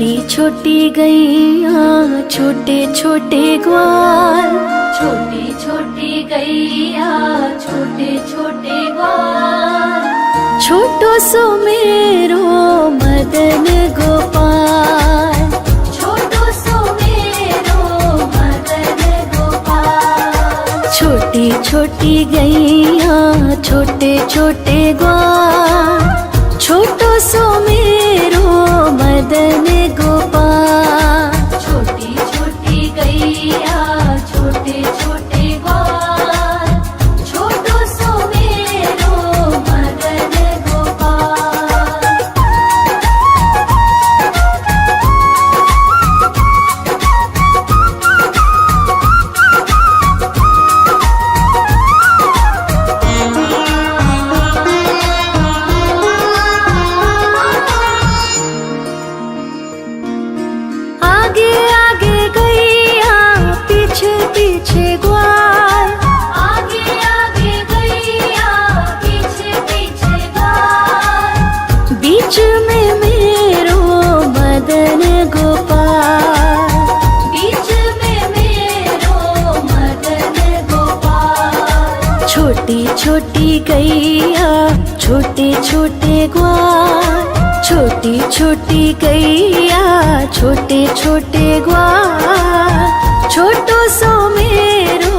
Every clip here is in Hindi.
छोटी छोटी गैया छोटे छोटे ग्वाल, छोटी छोटी गैया छोटे छोटे ग्वाल, छोटो सो मेरो मदन गोपाल, छोटो सो मेरो मदन गोपाल। छोटी छोटी गैया छोटे छोटे ग्वाल, छोटो सो मेरो मदन गोपाल। छोटी छोटी गैया छोटे छोटे ग्वाल, छोटो सो मेरो मदन गोपाल। आगे आगे गैया पीछे पीछे ग्वाल, आगे आगे गैया पीछे पीछे ग्वाल, बीच में मेरो मदन गोपाल, बीच में मेरो मदन गोपाल। छोटी छोटी गैया छोटे छोटे ग्वाल, छोटी छोटी गैया छोटे छोटे ग्वाल, छोटो सो मेरो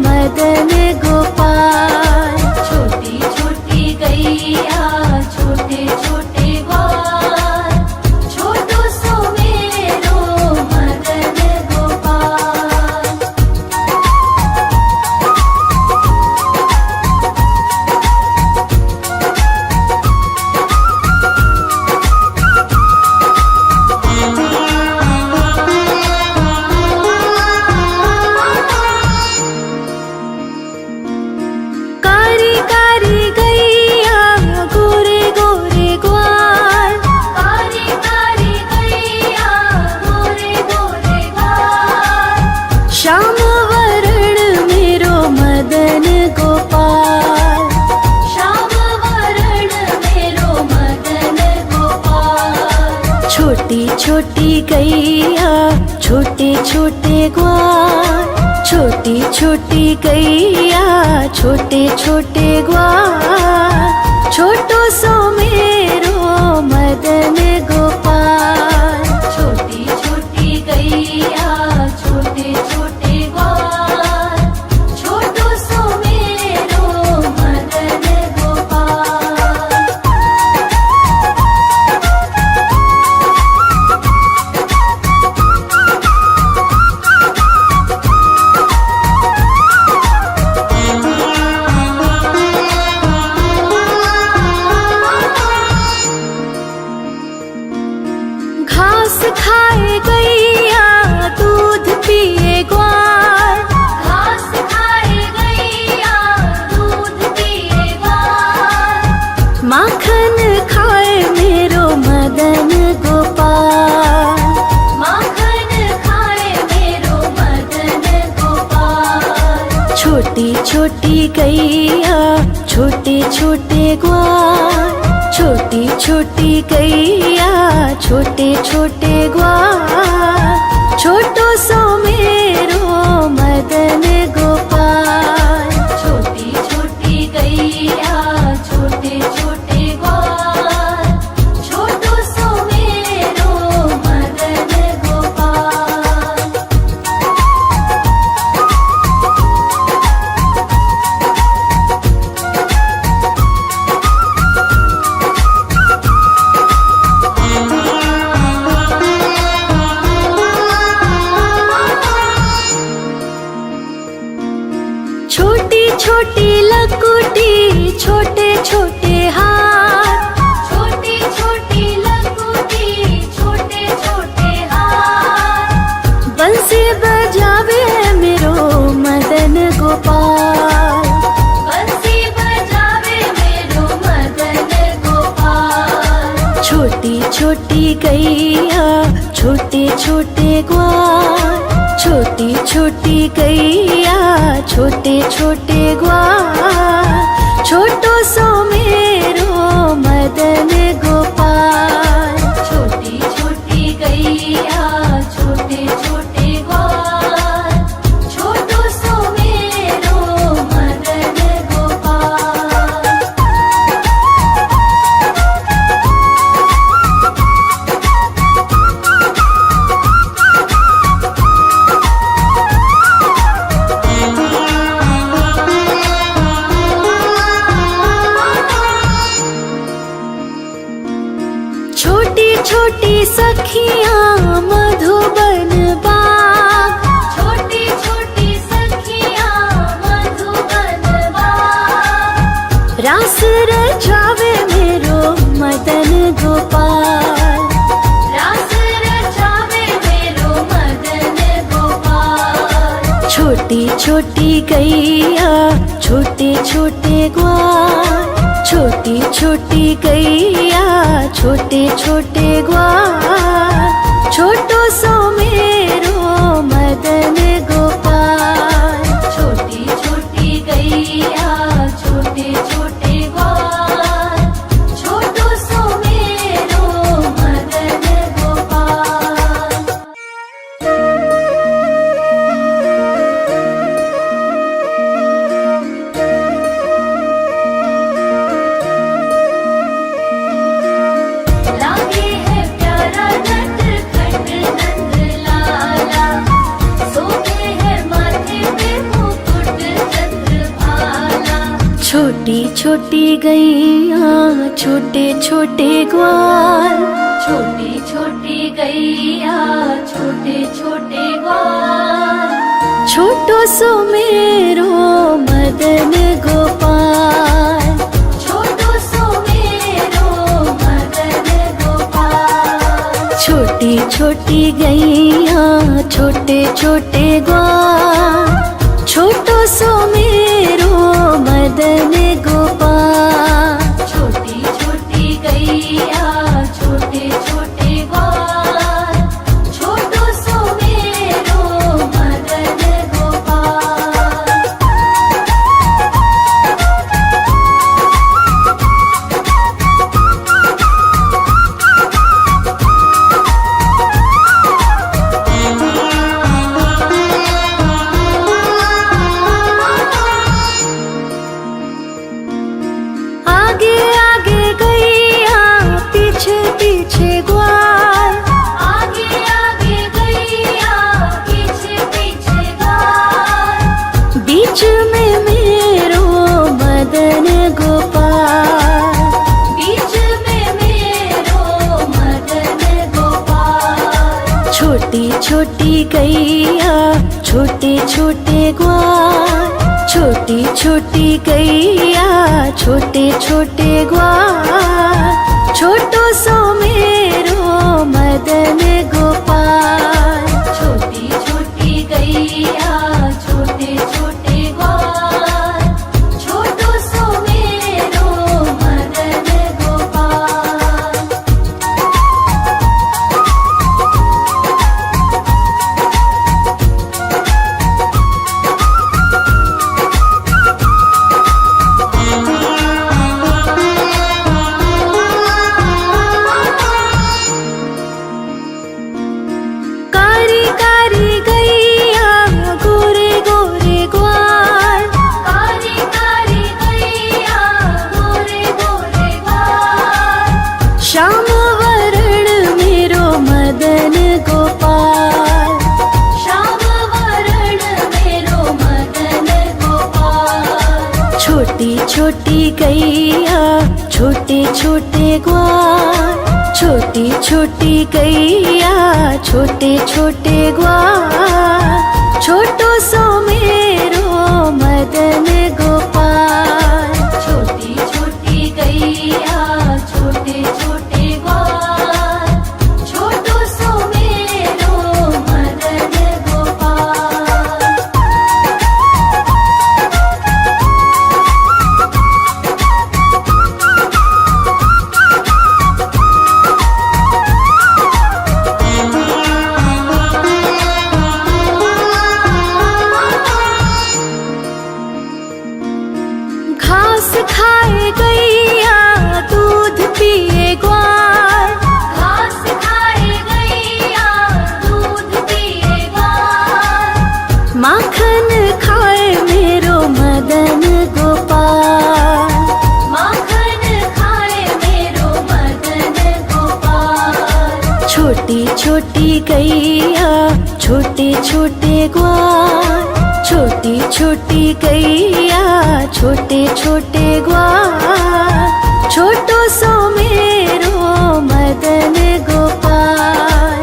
मदन गोपाल। छोटी छोटी गैया छोटे छोटे ग्वाल, छोटो सो मेरो मदन गोपाल। कारी कारी गैया गोरे गोरे ग्वाल, कारी कारी गैया गोरे गोरे ग्वाल, श्याम वरण मेरो मदन गोपाल, श्याम वरण मेरो मदन गोपाल। छोटी छोटी गैया छोटे छोटे ग्वाल, छोटी छोटी गैया छोटे छोटे ग्वाल, छोटो सो मेरो मदन गोपाल। छोटी छोटी गैया छोटे छोटे ग्वाल, छोटो सो मेरो मदन गोपाल। घास खाए गैया दूध पिए ग्वाल, घास खाए गैया दूध पिए ग्वाल, माखन खाए मेरो मदन गोपाल, माखन खाए मेरो मदन गोपाल। छोटी छोटी गैया छोटे छोटे ग्वाल, छोटी छोटी गैया छोटे छोटे ग्वाल, छोटो सो मेरो मदन गोपाल। छोटी छोटी गैया छोटे छोटे ग्वाल, छोटो सो मेरो मदन गोपाल। छोटी छोटी लकुटी छोटे छोटे हाथ, छोटी छोटी लकुटी छोटे छोटे हाथ, बंसी बजावे मेरो मदन गोपाल, बंसी बजावे मेरो मदन गोपाल। छोटी छोटी गैया छोटे छोटे ग्वाल, छोटी छोटी गैया छोटे छोटे ग्वाल, छोटो सो मेरो मदन गोपाल। छोटी छोटी गैया सखियाँ मधुबन बाग, छोटी छोटी सखियाँ मधुबन बाग, रास रचावे मेरो मदन गोपाल। रास रचावे मेरो मदन गोपाल। छोटी छोटी गैया छोटे छोटे ग्वाल, छोटी छोटी गैया छोटे छोटे ग्वाल, छोटो सो मेरो मदन गोपाल। छोटी छोटी गैया छोटे छोटे ग्वाल, छोटो सो मेरो मदन गोपाल। लागे है प्यारा नटखट नंद लाला, सोते है माथे पे मुकुट चंद्रभाला। छोटी छोटी गैया छोटे छोटे ग्वाल, छोटी छोटी गैया छोटे छोटे ग्वाल, छोटो सो मेरो मदन गोपाल। छोटो सो मेरो मदन गोपाल। छोटी छोटी गैया छोटे छोटे ग्वाल, छोटो सो मेरो मदन गोपाल। छोटी छोटी गैया छोटे छोटे ग्वाल, छोटो सो मेरो मदन गोपाल। आगे आगे गैया पीछे पीछे ग्वाल, आगे आगे गैया पीछे पीछे ग्वाल, बीच में मेरो मदन गोपाल। बीच में मेरो मदन गोपाल। छोटी छोटी गैया छोटे छोटे ग्वाल, छोटी छोटी गैया छोटे छोटे ग्वाल, छोटो सो मेरो मदन गोपाल। छोटी छोटी गैया छोटे छोटे ग्वाल, छोटो सो मेरो मदन गोपाल। कारी कारी गैया गोरे गोरे ग्वाल, कारी कारी गैया गोरे गोरे ग्वाल, श्याम वरण मेरो मदन गोपाल। श्याम वरण मेरो मदन गोपाल। छोटी छोटी गैया छोटे छोटे ग्वाल, छोटी छोटी गैया छोटे छोटे ग्वाल, छोटो सो मेरो मदन गोपाल। छोटी छोटी गैया छोटे छोटे ग्वाल, छोटो सो मेरो मदन गोपाल। घास खाए गैया दूध पिए ग्वाल, घास खाए गैया दूध पिए ग्वाल, माखन खाए मेरो मदन गोपाल। माखन खाए मेरो मदन गोपाल। छोटी छोटी गैया छोटे छोटे ग्वाल, छोटी छोटी गैया छोटे छोटे ग्वाल, छोटो सो मेरो मदन गोपाल।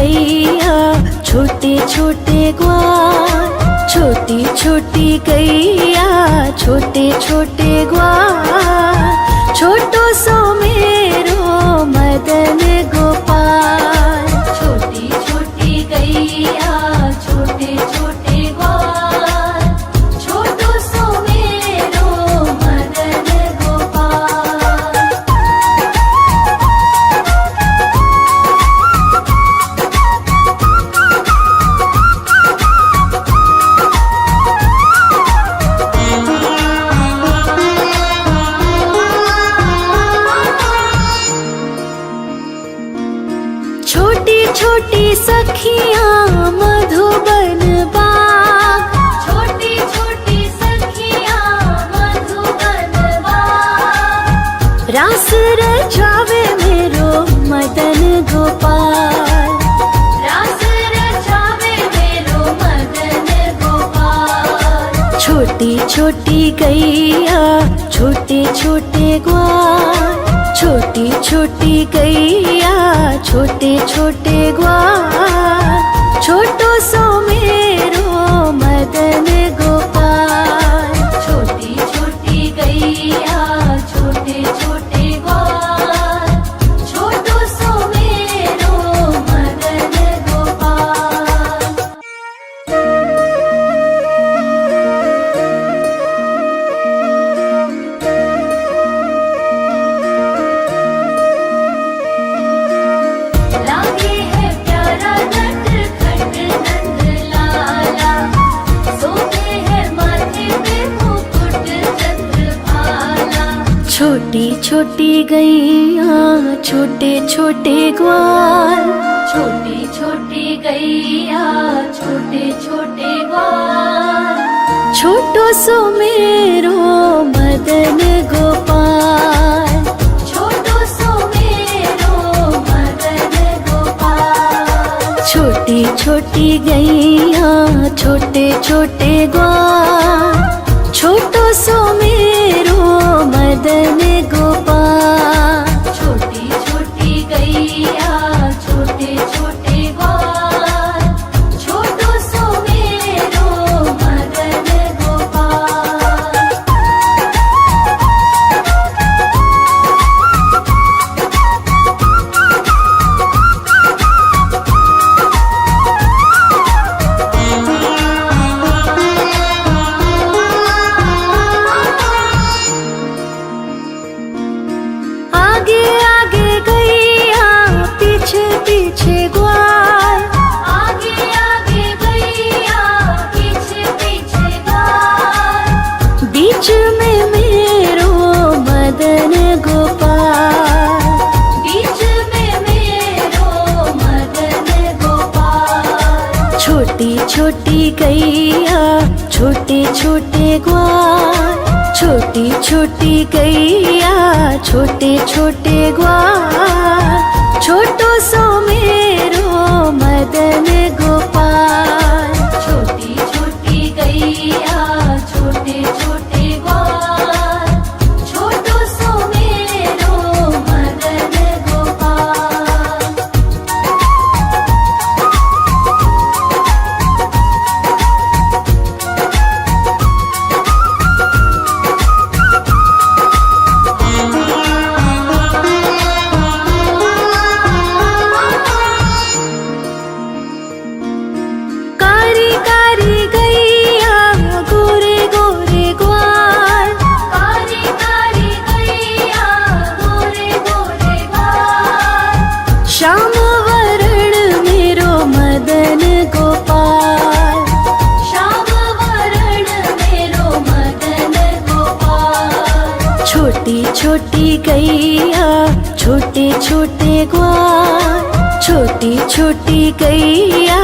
गैया छोटे छोटे ग्वाल, छोटी छोटी गैया छोटे छोटे ग्वाल, छोटो सो मेरो मदन गोपाल। छोटी छोटी गैया छोटे छोटे ग्वाल, छोटो सो मेरो मदन गोपाल। छोटी छोटी सखियाँ मधुबन बाग, छोटी छोटी सखियाँ मधुबन बाग, रास रचावे मेरो मदन गोपाल। रास रचावे मेरो मदन गोपाल। छोटी छोटी गैया छोटे छोटे ग्वाल, छोटी छोटी गैया छोटे छोटे ग्वाल, छोटो सो मेरो मदन गोपाल। छोटी छोटी गैया छोटे छोटे ग्वाल, छोटो सो मेरो मदन गोपाल। लागे है प्यारा नटखट नंद लाला, सोते है माथे पे मुकुट चंद्रभाला। छोटी छोटी गैया छोटे छोटे ग्वाल, छोटी छोटी गैया छोटे छोटे ग्वाल, छोटो सो मेरो मदन गोपाल। छोटो सो मेरो मदन गोपाल। छोटी छोटी गैया छोटे छोटे ग्वाल, छोटो सो मेरो मदन गोपाल। छोटी छोटी गैया छोटे छोटे ग्वाल, छोटो सो मेरो मदन गोपाल। आगे आगे गैया पीछे पीछे ग्वाल, आगे आगे गैया पीछे पीछे ग्वाल, बीच में मेरो मदन गोपाल। बीच में मेरो मदन गोपाल। छोटी छोटी गैया छोटे छोटे ग्वाल, छोटी छोटी गैया छोटे छोटे ग्वाल, छोटो सो मेरो मदन गोपाल। छोटी छोटी गैया छोटे छोटे ग्वाल, छोटो सो मेरो मदन गोपाल। कारी कारी गैया गोरे गोरे ग्वाल, कारी कारी गैया गोरे गोरे ग्वाल, श्याम वरण मेरो मदन गोपाल। श्याम वरण मेरो मदन गोपाल। छोटी छोटी गैया छोटे छोटे ग्वाल, छोटी छोटी गैया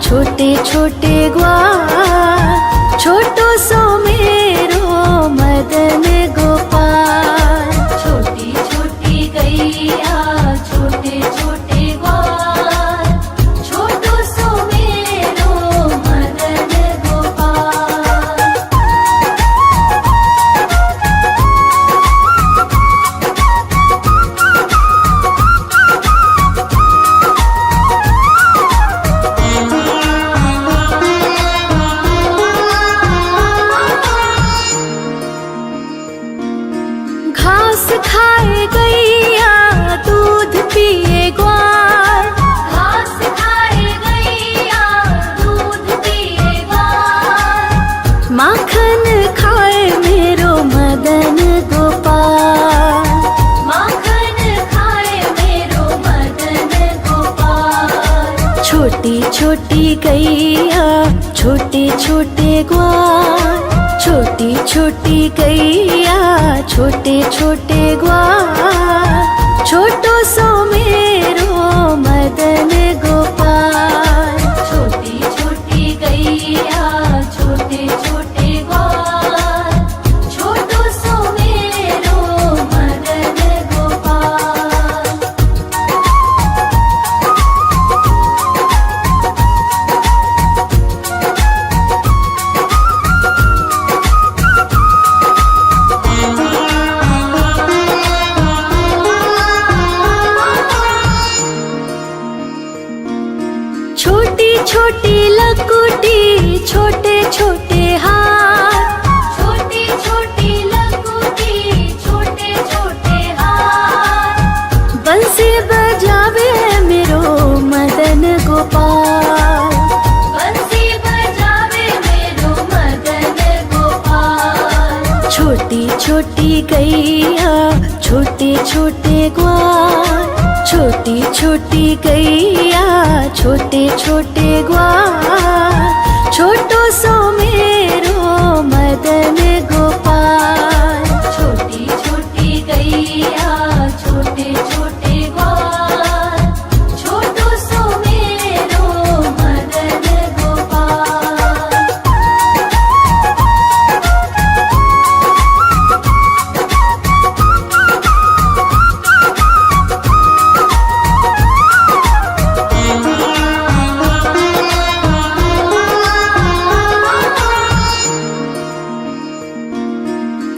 छोटे छोटे ग्वाल, छोटो सो मेरो मदन गोपाल। छोटी छोटी गैया छोटे छोटे ग्वाल, छोटो सो मेरो मदन गोपाल। छोटी छोटी गैया छोटे छोटे ग्वाल, छोटी छोटी गैया छोटे छोटे ग्वाल, छोटो सो मेरो मदन गोपाल। छोटी छोटी गैया छोटे छोटे ग्वाल, छोटो सो मेरो मदन गोपाल। छोटी छोटी लकुटी छोटे छोटे हाथ, छोटी छोटी लकुटी छोटे छोटे हाथ, बंसी बजावे मेरो मदन गोपाल। बंसी बजावे मेरो मदन गोपाल। छोटी छोटी गैया छोटे छोटे ग्वाल, छोटी छोटी गैया छोटे छोटे ग्वाल, छोटो सो मेरो मदन गोपाल। छोटी छोटी गैया छोटे छोटे ग्वाल, छोटो सो मेरो मदन गोपाल।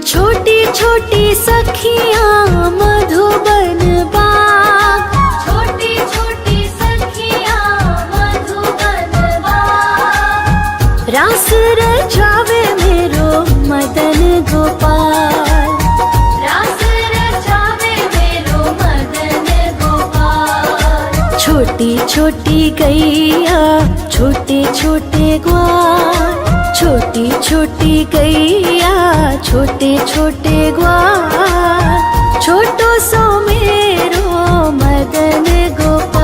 छोटी छोटी सखियाँ मधुबन बाग, छोटी छोटी सखियाँ मधुबन बाग, रास रचावे मेरो मदन गोपाल। रास रचावे मेरो मदन गोपाल। छोटी छोटी गैया छोटे छोटे ग्वाल, छोटी छोटी गैया छोटे छोटे ग्वाल, छोटो सो मेरो मदन गोपाल।